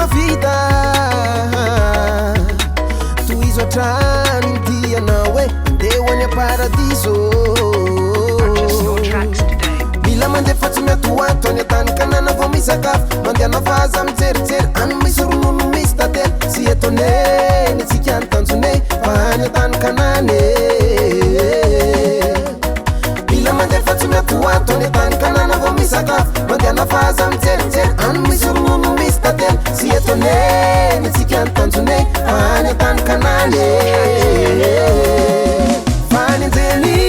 tafita Tohizo atrano dianao andehany paradiso mila mandeha fa tsy miatoato any atany kanana vao misakafo mandehana vaza mijerijery any misy ronono misy tately sy etoneny tsika anytanjone fa any atany kanany mila mandeha fa tsy miatoato any atany kanana vao misakafo mandehana vaza mijerijery any misy ronono misy tately sy etoneny tsika anytanjone fa any atany kanany fanenjely